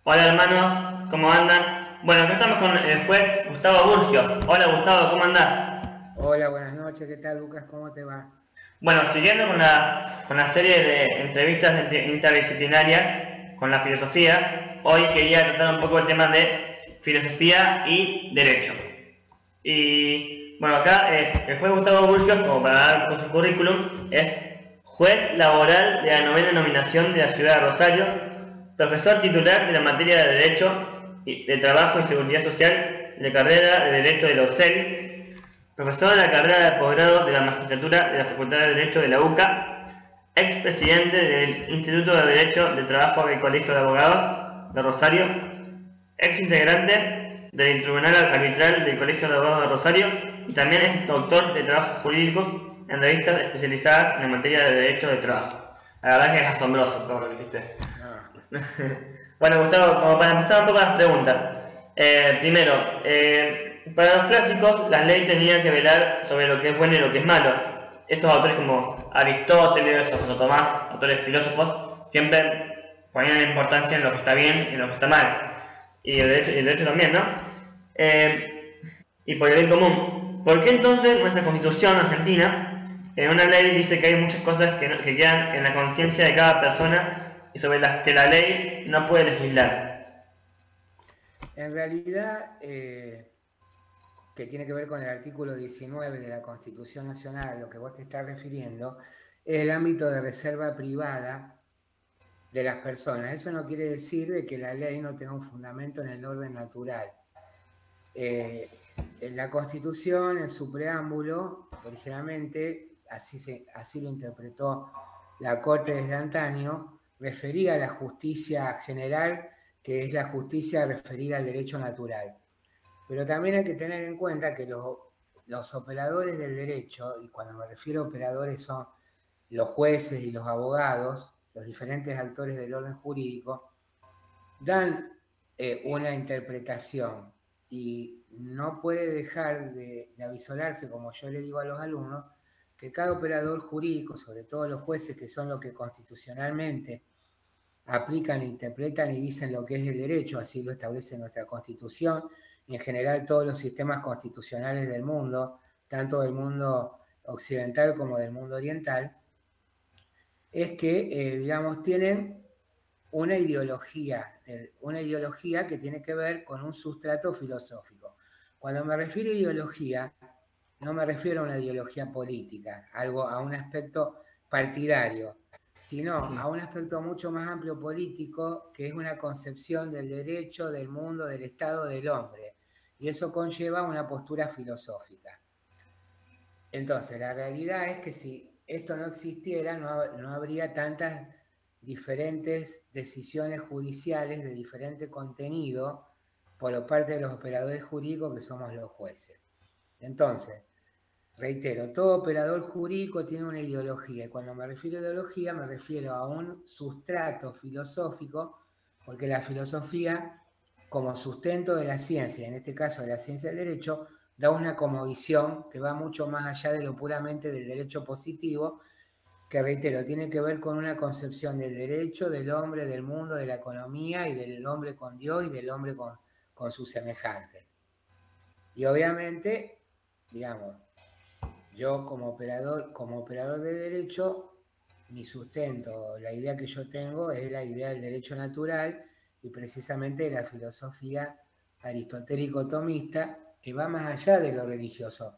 Hola hermanos, ¿cómo andan? Bueno, acá estamos con el juez Gustavo Burgio. Hola Gustavo, ¿cómo andás? Hola, buenas noches. ¿Qué tal, Lucas? ¿Cómo te va? Bueno, siguiendo con la serie de entrevistas interdisciplinarias con la filosofía, hoy quería tratar un poco el tema de filosofía y derecho. Y bueno, acá el juez Gustavo Burgos, como para dar con su currículum, es juez laboral de la novena nominación de la ciudad de Rosario, profesor titular de la materia de Derecho de Trabajo y Seguridad Social de la carrera de Derecho de la UCEL, profesor de la carrera de posgrado de la magistratura de la Facultad de Derecho de la UCA, expresidente del Instituto de Derecho de Trabajo del Colegio de Abogados de Rosario, ex integrante del Tribunal Arbitral del Colegio de Abogados de Rosario y también es doctor de trabajos jurídicos en revistas especializadas en la materia de derecho de trabajo. La verdad es que es asombroso todo lo que hiciste. No. Bueno, Gustavo, como para empezar un poco las preguntas. Primero, para los clásicos, la ley tenía que velar sobre lo que es bueno y lo que es malo. Estos autores como Aristóteles o Santo Tomás, autores filósofos, siempre ponían importancia en lo que está bien y en lo que está mal. Y el derecho también, ¿no? Y por el bien común. ¿Por qué entonces nuestra constitución argentina, en una ley, dice que hay muchas cosas que quedan en la conciencia de cada persona y sobre las que la ley no puede legislar? En realidad, que tiene que ver con el artículo 19 de la Constitución Nacional, lo que vos te estás refiriendo, es el ámbito de reserva privada de las personas. Eso no quiere decir de que la ley no tenga un fundamento en el orden natural. En la Constitución, en su preámbulo, originalmente, así lo interpretó la Corte desde antaño, refería a la justicia general, que es la justicia referida al derecho natural. Pero también hay que tener en cuenta que los operadores del derecho, y cuando me refiero a operadores son los jueces y los abogados, los diferentes actores del orden jurídico, dan una interpretación y no puede dejar de avisolarse, como yo le digo a los alumnos, que cada operador jurídico, sobre todo los jueces, que son los que constitucionalmente aplican, interpretan y dicen lo que es el derecho, así lo establece nuestra Constitución y en general todos los sistemas constitucionales del mundo, tanto del mundo occidental como del mundo oriental, es que, digamos, tienen una ideología que tiene que ver con un sustrato filosófico. Cuando me refiero a ideología, no me refiero a una ideología política, a un aspecto partidario, sino a un aspecto mucho más amplio político, que es una concepción del derecho, del mundo, del Estado, del hombre. Y eso conlleva una postura filosófica. Entonces, la realidad es que si esto no existiera, no habría tantas diferentes decisiones judiciales de diferente contenido por parte de los operadores jurídicos que somos los jueces. Entonces, reitero, todo operador jurídico tiene una ideología y cuando me refiero a ideología me refiero a un sustrato filosófico, porque la filosofía, como sustento de la ciencia, en este caso de la ciencia del derecho, da una cosmovisión que va mucho más allá de lo puramente del derecho positivo, que reitero, tiene que ver con una concepción del derecho, del hombre, del mundo, de la economía y del hombre con Dios y del hombre con sus semejantes. Y obviamente, digamos, yo como operador de derecho, mi sustento, la idea que yo tengo es la idea del derecho natural y precisamente de la filosofía aristotélico-tomista que va más allá de lo religioso,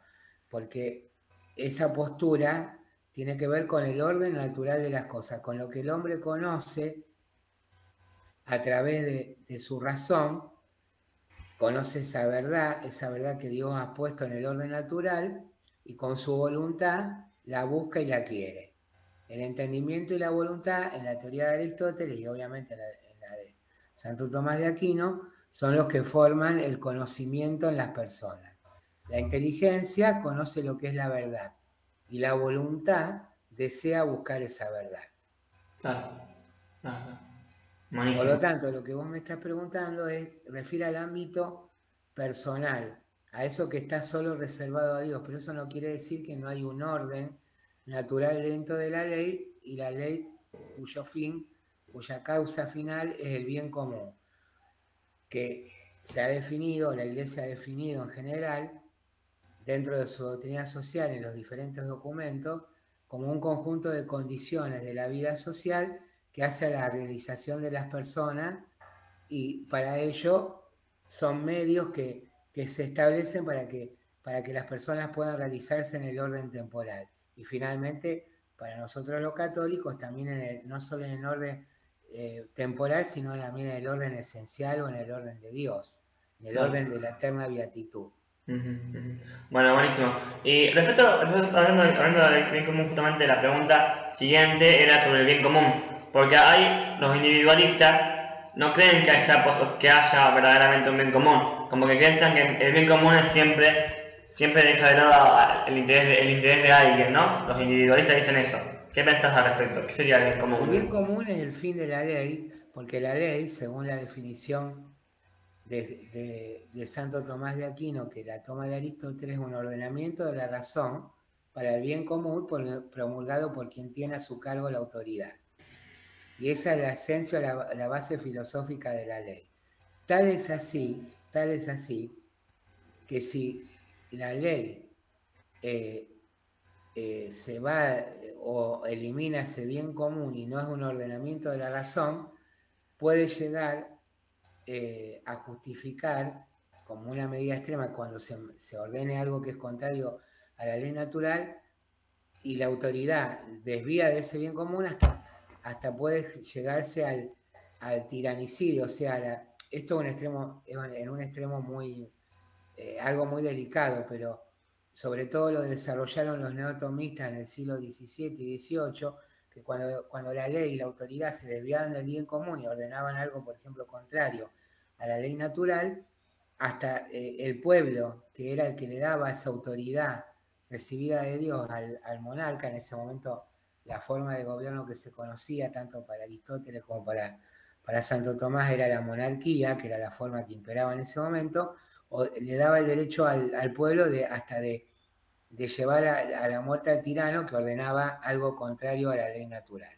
porque esa postura tiene que ver con el orden natural de las cosas, con lo que el hombre conoce a través de su razón, conoce esa verdad que Dios ha puesto en el orden natural y con su voluntad la busca y la quiere. El entendimiento y la voluntad en la teoría de Aristóteles y obviamente en la de Santo Tomás de Aquino son los que forman el conocimiento en las personas. La inteligencia conoce lo que es la verdad y la voluntad desea buscar esa verdad. Claro, claro. Por lo Buenísimo. tanto, lo que vos me estás preguntando refiere al ámbito personal, a eso que está solo reservado a Dios, pero eso no quiere decir que no hay un orden natural dentro de la ley y la ley cuyo fin, cuya causa final es el bien común. que se ha definido, la Iglesia ha definido en general, dentro de su doctrina social, en los diferentes documentos, como un conjunto de condiciones de la vida social que hace a la realización de las personas, y para ello son medios que se establecen para que las personas puedan realizarse en el orden temporal. Y finalmente, para nosotros los católicos, también no solo en el orden temporal, sino también en el orden esencial o en el orden de Dios, en el orden de la eterna beatitud. Bueno, buenísimo. Y hablando del bien común, justamente la pregunta siguiente era sobre el bien común, porque los individualistas no creen que haya verdaderamente un bien común, como que piensan que el bien común es siempre deja de lado el interés de alguien, ¿no? Los individualistas dicen eso. ¿Qué pensás al respecto? ¿Qué sería el bien común? El bien común es el fin de la ley, porque la ley, según la definición de Santo Tomás de Aquino, que la toma de Aristóteles, es un ordenamiento de la razón para el bien común promulgado por quien tiene a su cargo la autoridad. Y esa es la esencia, la base filosófica de la ley. Tal es así que si la ley se va o elimina ese bien común y no es un ordenamiento de la razón, puede llegar a justificar como una medida extrema cuando se ordene algo que es contrario a la ley natural y la autoridad desvía de ese bien común hasta puede llegarse al tiranicidio. O sea, esto en un extremo muy, algo muy delicado, pero sobre todo lo desarrollaron los neotomistas en el siglo XVII y XVIII, que cuando la ley y la autoridad se desviaban del bien común y ordenaban algo, por ejemplo, contrario a la ley natural, hasta el pueblo, que era el que le daba esa autoridad recibida de Dios al monarca, en ese momento la forma de gobierno que se conocía tanto para Aristóteles como para Santo Tomás era la monarquía, que era la forma que imperaba en ese momento, o le daba el derecho al pueblo hasta de llevar a la muerte al tirano que ordenaba algo contrario a la ley natural.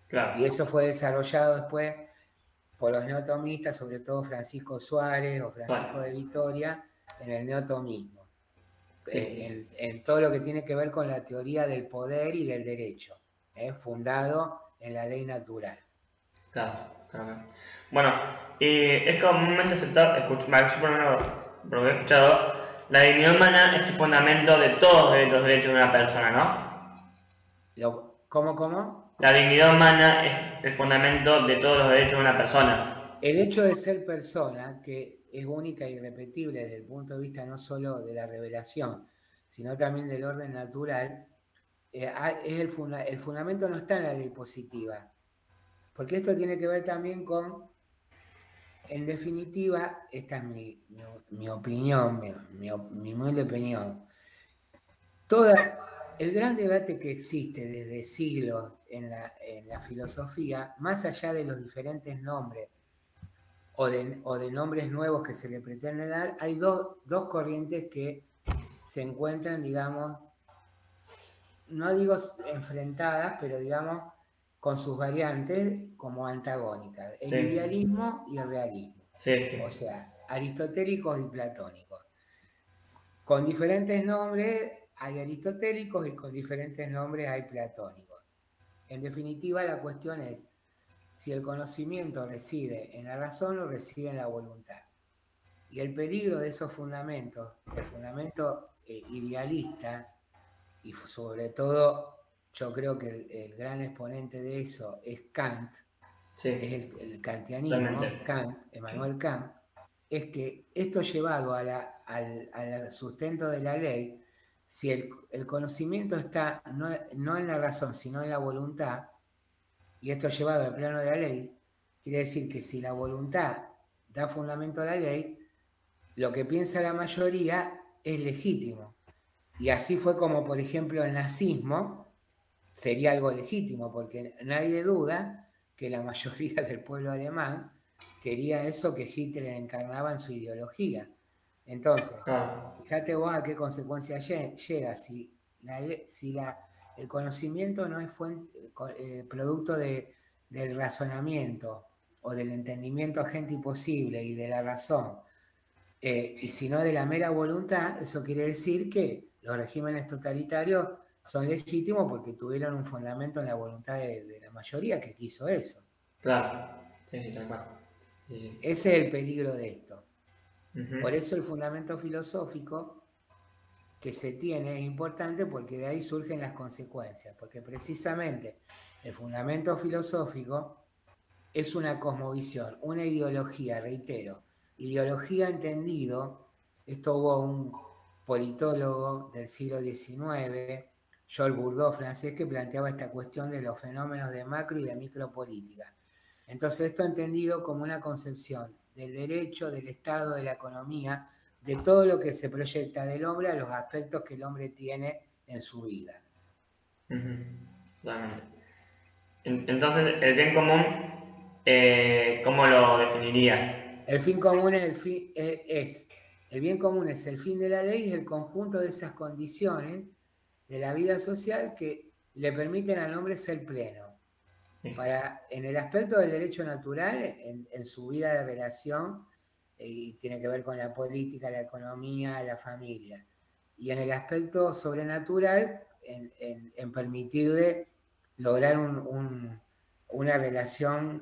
Claro. Y eso fue desarrollado después por los neotomistas, sobre todo Francisco Suárez o Francisco de Vitoria, en el neotomismo. Sí. En todo lo que tiene que ver con la teoría del poder y del derecho, fundado en la ley natural. Claro. Bueno, es comúnmente aceptado, por lo que he escuchado, la dignidad humana es el fundamento de todos los derechos de una persona, ¿no? ¿Cómo? La dignidad humana es el fundamento de todos los derechos de una persona. El hecho de ser persona, que es única e irrepetible desde el punto de vista no solo de la revelación, sino también del orden natural, el fundamento no está en la ley positiva, porque esto tiene que ver también con, en definitiva, esta es mi opinión, mi humilde opinión, el gran debate que existe desde siglos en la filosofía, más allá de los diferentes nombres o de nombres nuevos que se le pretende dar, hay dos corrientes que se encuentran, digamos, no digo enfrentadas, pero digamos con sus variantes como antagónicas, el idealismo y el realismo. O sea, aristotélicos y platónicos. Con diferentes nombres hay aristotélicos y con diferentes nombres hay platónicos. En definitiva, la cuestión es si el conocimiento reside en la razón o reside en la voluntad. Y el peligro de esos fundamentos, el fundamento idealista, y sobre todo yo creo que el gran exponente de eso es Kant, es el kantianismo, Emmanuel Kant, es que esto llevado al sustento de la ley, si el conocimiento está no en la razón, sino en la voluntad, y esto llevado al plano de la ley, quiere decir que si la voluntad da fundamento a la ley, lo que piensa la mayoría es legítimo. Y así fue como, por ejemplo, el nazismo sería algo legítimo, porque nadie duda que la mayoría del pueblo alemán quería eso que Hitler encarnaba en su ideología. Entonces, fíjate vos a qué consecuencia llega. Si el conocimiento no es producto del razonamiento, o del entendimiento agente y posible y de la razón, y si no de la mera voluntad, eso quiere decir que los regímenes totalitarios son legítimos porque tuvieron un fundamento en la voluntad de la mayoría que quiso eso. Claro, sí, tal cual. Sí. Ese es el peligro de esto. Por eso el fundamento filosófico que se tiene es importante, porque de ahí surgen las consecuencias, porque precisamente el fundamento filosófico es una cosmovisión, una ideología, reitero, ideología entendido, esto hubo un politólogo del siglo XIX, Jules Bourdieu, francés, que planteaba esta cuestión de los fenómenos de macro y de micropolítica. Entonces esto entendido como una concepción del derecho, del Estado, de la economía, de todo lo que se proyecta del hombre a los aspectos que el hombre tiene en su vida. Totalmente. Entonces, el bien común, ¿cómo lo definirías? El fin común el bien común es el fin de la ley, es el conjunto de esas condiciones de la vida social que le permiten al hombre ser pleno. En el aspecto del derecho natural, en su vida de relación, y tiene que ver con la política, la economía, la familia. Y en el aspecto sobrenatural, en permitirle lograr una relación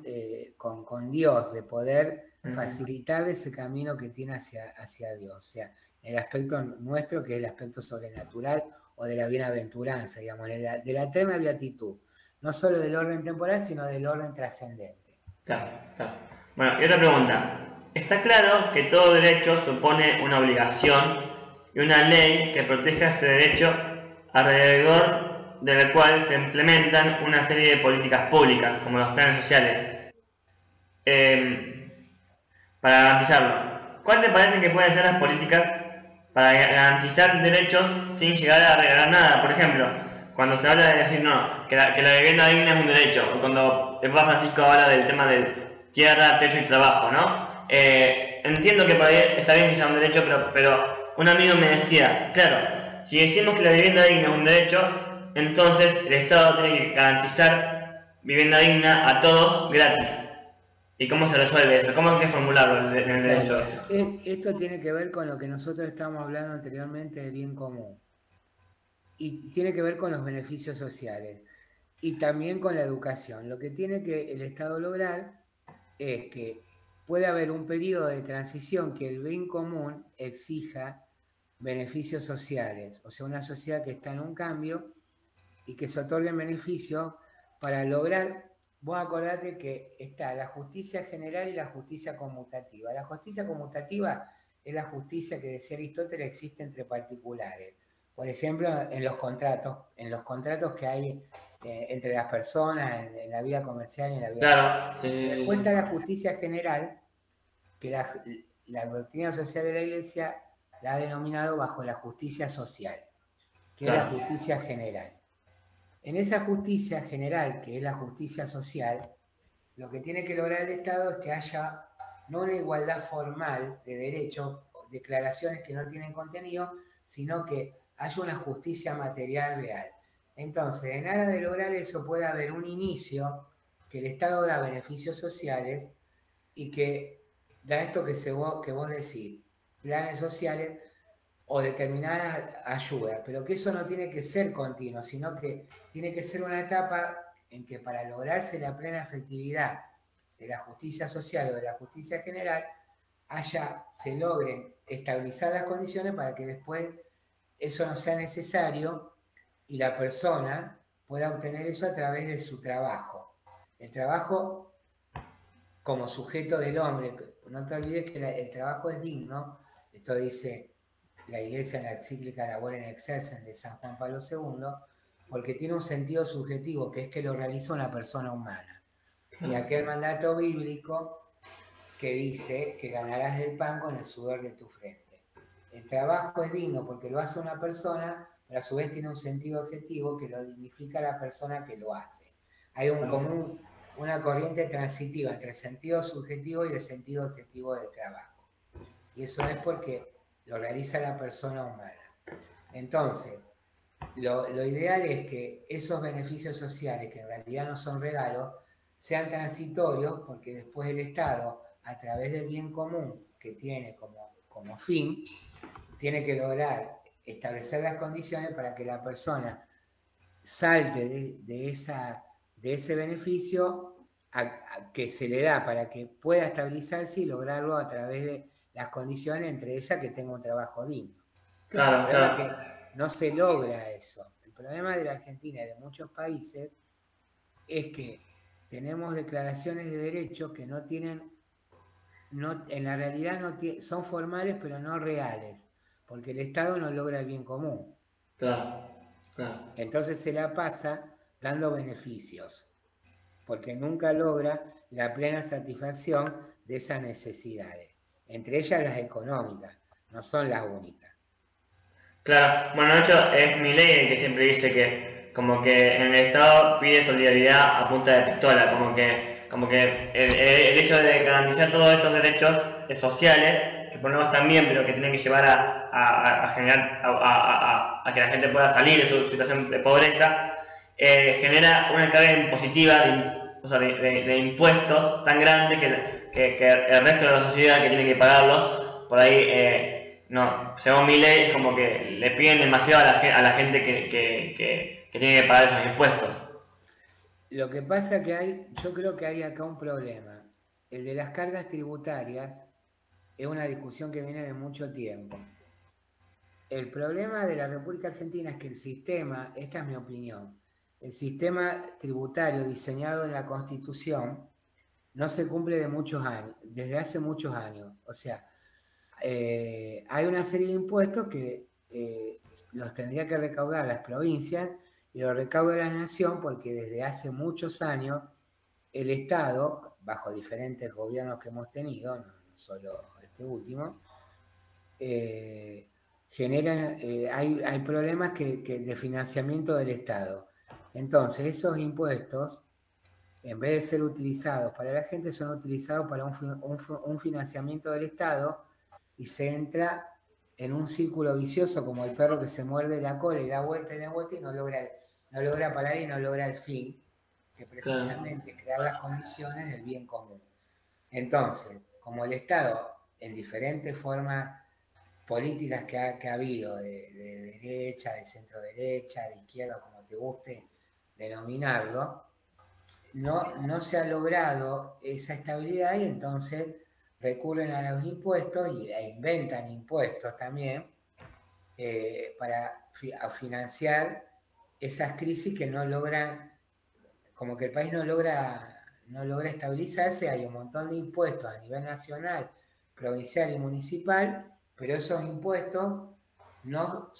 con Dios, de poder facilitarle ese camino que tiene hacia Dios. O sea, en el aspecto nuestro, que es el aspecto sobrenatural o de la bienaventuranza, digamos, de la eterna beatitud. No solo del orden temporal, sino del orden trascendente. Claro, claro. Bueno, y otra pregunta. Está claro que todo derecho supone una obligación y una ley que proteja ese derecho, alrededor del cual se implementan una serie de políticas públicas, como los planes sociales, para garantizarlo. ¿Cuál te parece que pueden ser las políticas para garantizar derechos sin llegar a regalar nada? Por ejemplo, cuando se habla de decir no, que la vivienda digna es un derecho, o cuando el Papa Francisco habla del tema de tierra, techo y trabajo, ¿no? Entiendo que por ahí está bien que sea un derecho, pero un amigo me decía, claro, si decimos que la vivienda digna es un derecho, entonces el Estado tiene que garantizar vivienda digna a todos gratis. ¿Y cómo se resuelve eso? ¿Cómo hay que formularlo en el derecho? Esto tiene que ver con lo que nosotros estábamos hablando anteriormente del bien común. Y tiene que ver con los beneficios sociales. Y también con la educación. Lo que tiene que el Estado lograr es que puede haber un periodo de transición que el bien común exija beneficios sociales. O sea, una sociedad que está en un cambio y que se otorguen beneficios para lograr. Vos acordate que está la justicia general y la justicia conmutativa. La justicia conmutativa es la justicia que decía Aristóteles existe entre particulares. Por ejemplo, en los contratos que hay entre las personas, en la vida comercial y en la vida... Claro. Después está la justicia general, que la doctrina social de la Iglesia la ha denominado bajo la justicia social, que es la justicia general. En esa justicia general, que es la justicia social, lo que tiene que lograr el Estado es que haya no una igualdad formal de derechos, declaraciones que no tienen contenido, sino que haya una justicia material real. Entonces, en aras de lograr eso, puede haber un inicio que el Estado da beneficios sociales y que da esto que vos decís, planes sociales o determinadas ayudas, pero que eso no tiene que ser continuo, sino que tiene que ser una etapa en que para lograrse la plena efectividad de la justicia social o de la justicia general, se logren estabilizar las condiciones para que después eso no sea necesario y la persona pueda obtener eso a través de su trabajo. El trabajo como sujeto del hombre, no te olvides que el trabajo es digno, esto dice la Iglesia en la encíclica Labor in Exercens de San Juan Pablo II, porque tiene un sentido subjetivo, que es que lo realiza una persona humana. Y aquel mandato bíblico que dice que ganarás el pan con el sudor de tu frente. El trabajo es digno porque lo hace una persona, pero a su vez tiene un sentido objetivo que lo dignifica a la persona que lo hace. Hay una corriente transitiva entre el sentido subjetivo y el sentido objetivo del trabajo. Y eso es porque lo realiza la persona humana. Entonces, lo ideal es que esos beneficios sociales, que en realidad no son regalos, sean transitorios, porque después el Estado, a través del bien común que tiene como fin, tiene que lograr establecer las condiciones para que la persona salte de ese beneficio que se le da para que pueda estabilizarse y lograrlo a través de las condiciones, entre ellas que tenga un trabajo digno. Claro, El problema claro. es que no se logra eso. El problema de la Argentina y de muchos países es que tenemos declaraciones de derechos que no tienen, en la realidad son formales pero no reales, porque el Estado no logra el bien común. Claro, claro. Entonces se la pasa dando beneficios, porque nunca logra la plena satisfacción de esas necesidades, entre ellas las económicas, no son las únicas. Claro, bueno, de hecho es Milei el que siempre dice que como que en el Estado pide solidaridad a punta de pistola, como que el hecho de garantizar todos estos derechos sociales, que ponemos también, pero que tienen que llevar a generar, a que la gente pueda salir de su situación de pobreza, genera una carga impositiva de impuestos tan grande que el resto de la sociedad que tiene que pagarlos, por ahí no, según mi ley es como que le piden demasiado a la gente que tiene que pagar esos impuestos. Lo que pasa que yo creo que hay acá un problema. El de las cargas tributarias es una discusión que viene de mucho tiempo. El problema de la República Argentina es que el sistema, esta es mi opinión, el sistema tributario diseñado en la Constitución no se cumple desde hace muchos años. O sea, hay una serie de impuestos que los tendría que recaudar las provincias y los recauda la nación porque desde hace muchos años el Estado, bajo diferentes gobiernos que hemos tenido, no solo este último, hay problemas de financiamiento del Estado. Entonces, esos impuestos, en vez de ser utilizados para la gente, son utilizados para un financiamiento del Estado y se entra en un círculo vicioso como el perro que se muerde la cola y da vuelta y no logra parar y no logra el fin, que precisamente es crear las condiciones del bien común. Entonces, como el Estado, en diferentes formas políticas que ha habido, de derecha, de centro derecha, de izquierda, como te guste denominarlo, no se ha logrado esa estabilidad y entonces recurren a los impuestos e inventan impuestos también para financiar esas crisis que no logran, como que el país no logra estabilizarse. Hay un montón de impuestos a nivel nacional, provincial y municipal, pero esos impuestos no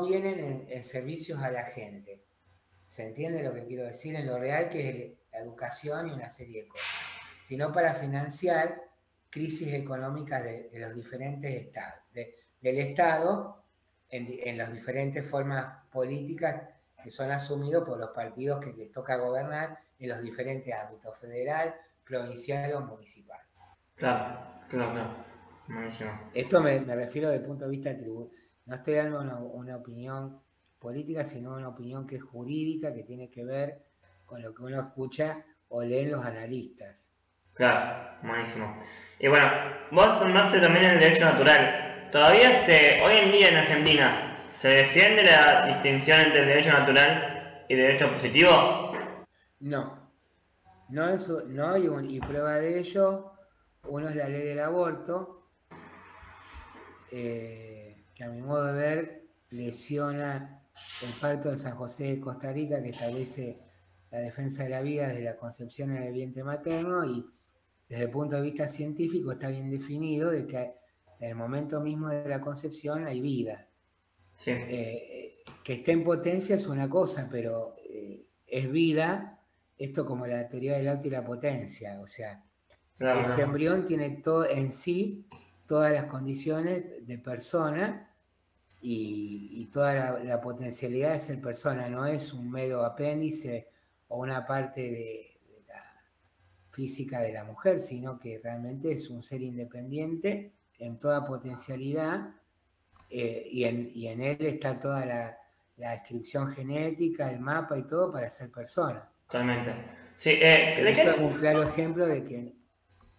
vienen en servicios a la gente. ¿Se entiende lo que quiero decir? En lo real, que es la educación y una serie de cosas, sino para financiar crisis económicas de los diferentes estados, del Estado en las diferentes formas políticas que son asumidos por los partidos que les toca gobernar en los diferentes ámbitos, federal, provincial o municipal. Claro, claro. Buenísimo. Esto me refiero desde el punto de vista tributario. No estoy dando una opinión política, sino una opinión que es jurídica, que tiene que ver con lo que uno escucha o leen los analistas. Claro, buenísimo. Y bueno, vos formaste también en el derecho natural. ¿Todavía hoy en día en Argentina, se defiende la distinción entre el derecho natural y derecho positivo? No, y prueba de ello, uno es la ley del aborto, que a mi modo de ver lesiona el Pacto de San José de Costa Rica, que establece la defensa de la vida desde la concepción en el vientre materno, y desde el punto de vista científico está bien definido de que en el momento mismo de la concepción hay vida. Sí. Que esté en potencia es una cosa, pero es vida, esto como la teoría del auto y la potencia, o sea, Claro, ese embrión tiene todo en sí todas las condiciones de persona y toda la potencialidad de ser persona, no es un mero apéndice o una parte de la física de la mujer, sino que realmente es un ser independiente en toda potencialidad, y en él está toda la descripción genética, el mapa y todo para ser persona. totalmente. Sí, ¿de Eso es qué? un claro ejemplo de que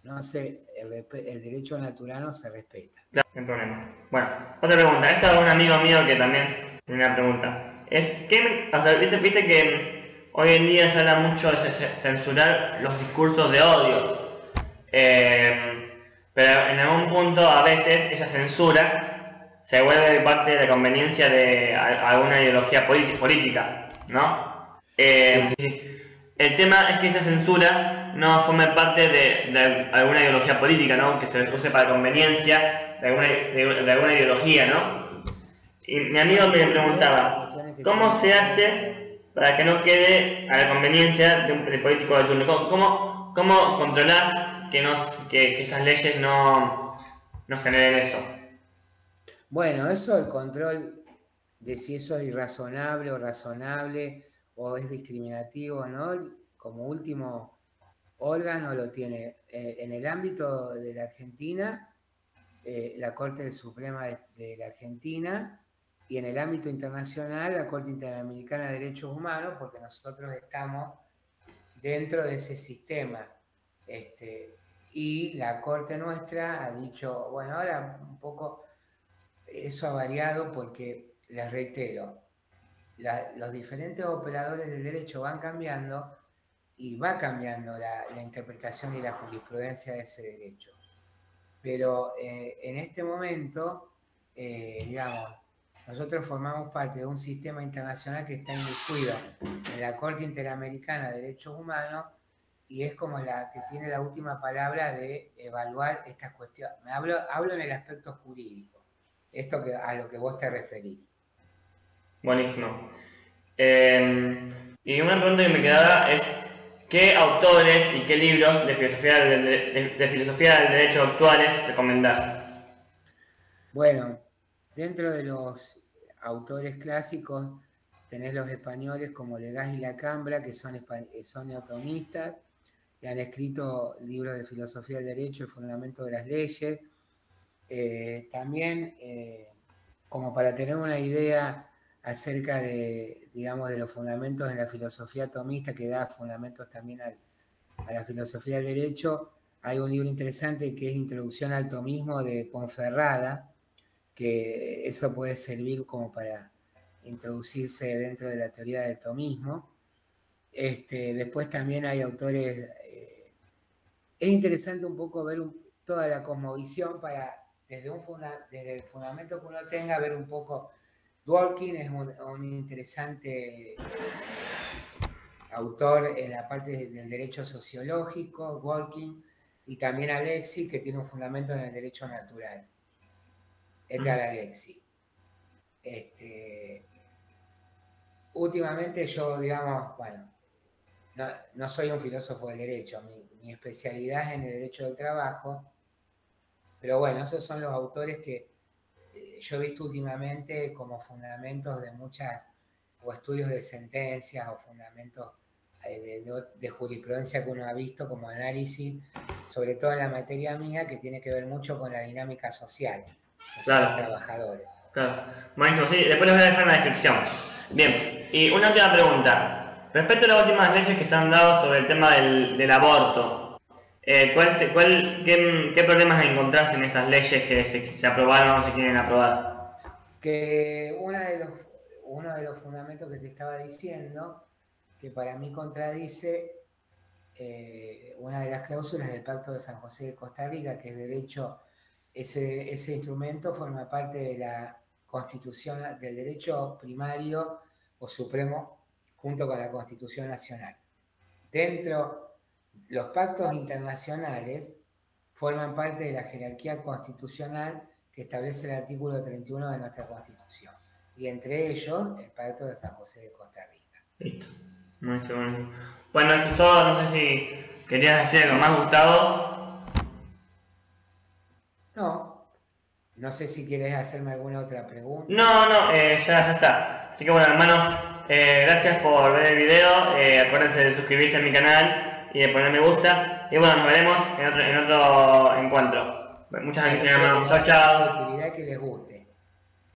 el derecho natural no se respeta. Claro, no hay problema. Bueno, otra pregunta. Esta es un amigo mío que también tiene una pregunta. O sea, viste que hoy en día se habla mucho de censurar los discursos de odio. Pero en algún punto, a veces, esa censura se vuelve parte de la conveniencia de alguna ideología política, ¿no? Sí. El tema es que esta censura no forme parte de alguna ideología política, ¿no? Que se use para conveniencia de alguna ideología, ¿no? Y mi amigo me preguntaba, ¿cómo se hace para que no quede a la conveniencia del político de turno? ¿Cómo controlás que esas leyes no generen eso? Bueno, eso, el control de si eso es irrazonable o razonable o es discriminativo, ¿no? Como último órgano lo tiene en el ámbito de la Argentina, la Corte Suprema de la Argentina, y en el ámbito internacional, la Corte Interamericana de Derechos Humanos, porque nosotros estamos dentro de ese sistema. Y la Corte nuestra ha dicho, bueno, ahora un poco eso ha variado porque, les reitero, los diferentes operadores del derecho van cambiando y va cambiando la interpretación y la jurisprudencia de ese derecho. Pero en este momento, digamos, nosotros formamos parte de un sistema internacional que está inmiscuido en la Corte Interamericana de Derechos Humanos y es como la que tiene la última palabra de evaluar estas cuestiones. Hablo en el aspecto jurídico, esto a lo que vos te referís. Buenísimo. Y una pregunta que me quedaba es, ¿qué autores y qué libros de filosofía del derecho actuales recomendás? Bueno, dentro de los autores clásicos tenés los españoles como Legaz y Lacambra, que son neotomistas, que han escrito libros de filosofía del derecho, el fundamento de las leyes. También, como para tener una idea acerca de, digamos, de los fundamentos en la filosofía tomista, que da fundamentos también a la filosofía del derecho, hay un libro interesante que es Introducción al Tomismo de Ponferrada, que eso puede servir como para introducirse dentro de la teoría del tomismo. Después también hay autores, es interesante un poco ver toda la cosmovisión para, desde el fundamento que uno tenga, ver un poco. Dworkin es un interesante autor en la parte del derecho sociológico, Dworkin, y también Alexis, que tiene un fundamento en el derecho natural. Edgar Alexis. Últimamente yo, digamos, bueno, no soy un filósofo del derecho, mi especialidad es en el derecho del trabajo, pero bueno, esos son los autores que yo he visto últimamente como fundamentos de o estudios de sentencias o fundamentos de jurisprudencia que uno ha visto como análisis, sobre todo en la materia mía, que tiene que ver mucho con la dinámica social de los trabajadores. Claro, buenísimo, sí, después les voy a dejar en la descripción. Bien, y una última pregunta. Respecto a las últimas leyes que se han dado sobre el tema del aborto, ¿qué problemas encontrás en esas leyes que se aprobaron o se quieren aprobar? Que uno de los fundamentos que te estaba diciendo, que para mí contradice una de las cláusulas del Pacto de San José de Costa Rica, que es derecho, ese instrumento forma parte de la Constitución, del derecho primario o supremo, junto con la Constitución Nacional. Los pactos internacionales forman parte de la jerarquía constitucional que establece el artículo 31 de nuestra Constitución, y entre ellos el Pacto de San José de Costa Rica. Listo. Bueno, eso es todo. No sé si querías decir algo más, Gustavo. No sé si quieres hacerme alguna otra pregunta. No, ya está. Así que bueno, hermanos, gracias por ver el video. Acuérdense de suscribirse a mi canal y de poner me gusta. Y bueno, nos veremos en otro encuentro. Muchas gracias, hermanos. Chao, chao. Actividad que les guste.